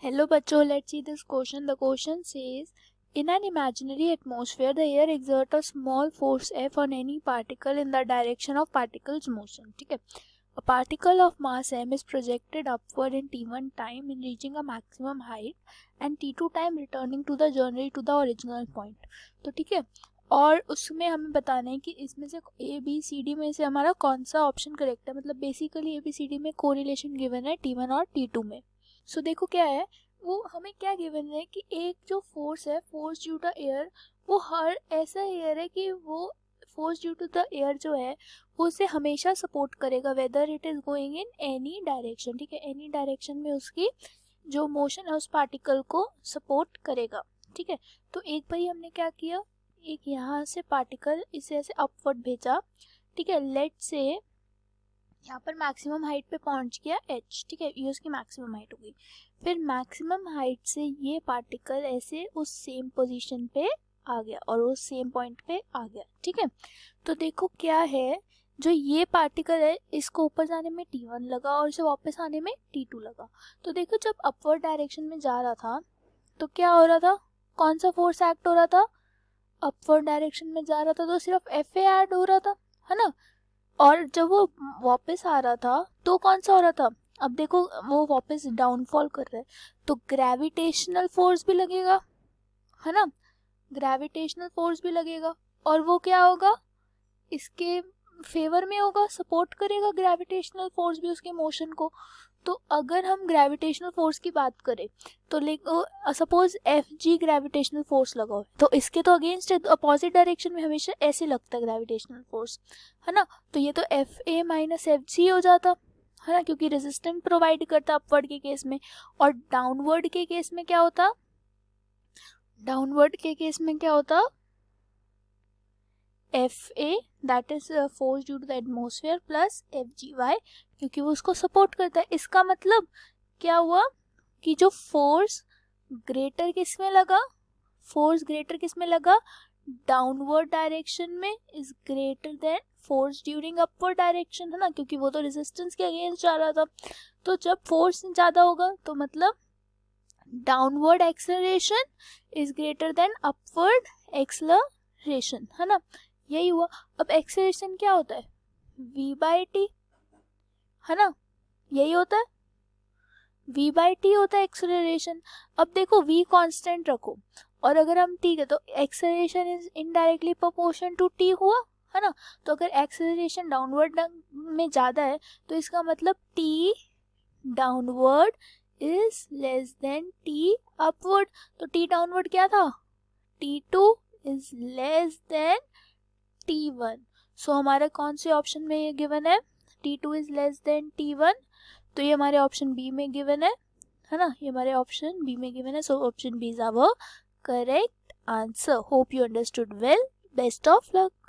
Hello बच्चों, let's see this question. The question says, in an imaginary atmosphere, the air exerts a small force F on any particle in the direction of particle's motion. ठीक है. A particle of mass m is projected upward in t1 time in reaching a maximum height and t2 time returning to the journey to the original point. तो ठीक है, और उसमें हमें बताना है कि इसमें से ए बी सी डी में से हमारा कौन सा ऑप्शन करेक्ट है. मतलब basically A B C D में कोरिलेशन गिवन है टी1 और टी2 में. सो देखो क्या है, वो हमें क्या गिवन है कि एक जो फोर्स है, फोर्स ड्यू टू एयर, वो हर ऐसा एयर है कि वो force due to the air जो है वो उसे हमेशा सपोर्ट करेगा whether it is going in any direction. ठीक है, एनी डायरेक्शन में उसकी जो मोशन है उस पार्टिकल को सपोर्ट करेगा. ठीक है, तो एक बार हमने क्या किया, एक यहाँ से पार्टिकल इसे ऐसे अपवर्ड भेजा. ठीक है, लेट से यहाँ पर मैक्सिमम हाइट पे पहुंच गया h. ठीक है, ये उसकी मैक्सिमम हाइट होगी. फिर मैक्सिमम हाइट से ये पार्टिकल ऐसे उस सेम पोजीशन पे आ गया और उस सेम पॉइंट पे आ गया. ठीक है, तो देखो क्या है, जो ये पार्टिकल है इसको ऊपर जाने में t1 लगा और इसे वापस आने में t2 लगा. तो देखो जब अपवर्ड डायरेक्शन में जा रहा था तो क्या हो रहा था, कौन सा फोर्स एक्ट हो रहा था, अपवर्ड डायरेक्शन में जा रहा था तो सिर्फ Fa ऐड हो रहा था, है ना. और जब वो वापस आ रहा था तो कौन सा हो रहा था, अब देखो वो वापस डाउनफॉल कर रहा है तो ग्रेविटेशनल फोर्स भी लगेगा, है ना. ग्रेविटेशनल फोर्स भी लगेगा और वो क्या होगा, इसके फेवर में होगा, सपोर्ट करेगा ग्रेविटेशनल फोर्स भी उसके मोशन को. तो अगर हम ग्रेविटेशनल फोर्स की बात करें तो suppose F G gravitational force लगा हो तो इसके तो अगेंस्ट अपोजिट डायरेक्शन में हमेशा ऐसे लगता है ग्रेविटेशनल फोर्स, है ना. तो ये तो F A minus F G हो जाता, है ना, क्योंकि रेजिस्टेंस प्रोवाइड करता अपवर्ड के केस में. और डाउनवर्ड के केस में क्या होता, डाउनवर्ड के केस में क्या होता, F A that is force due to the atmosphere plus F G Y, क्योंकि वो उसको सपोर्ट करता है. इसका मतलब क्या हुआ कि जो फोर्स ग्रेटर किस में लगा, फोर्स ग्रेटर किस में लगा, डाउनवर्ड डायरेक्शन में is greater than force during upward direction, है ना, क्योंकि वो तो रेजिस्टेंस के अगेंस्ट जा रहा था. तो जब फोर्स ज़्यादा होगा तो मतलब downward acceleration is greater than upward acceleration, है ना. यही हुआ. अब एक्सेलरेशन क्या होता है, v बाई टी, है ना, यही होता है, v बाई टी होता है एक्सेलरेशन. अब देखो v कांस्टेंट रखो और अगर हम t है तो acceleration is indirectly proportion to t हुआ, है ना. तो अगर एक्सेलरेशन डाउनवर्ड में ज़्यादा है तो इसका मतलब t downward is less than t upward. तो t डाउनवर्ड क्या था, t2 is less than t1. सो हमारा कौन से ऑप्शन में ये गिवन है, t2 is less than t1. तो ये हमारे ऑप्शन बी में गिवन है ना, ये हमारे ऑप्शन बी में गिवन है. So option B is our correct answer. Hope you understood well. Best of luck.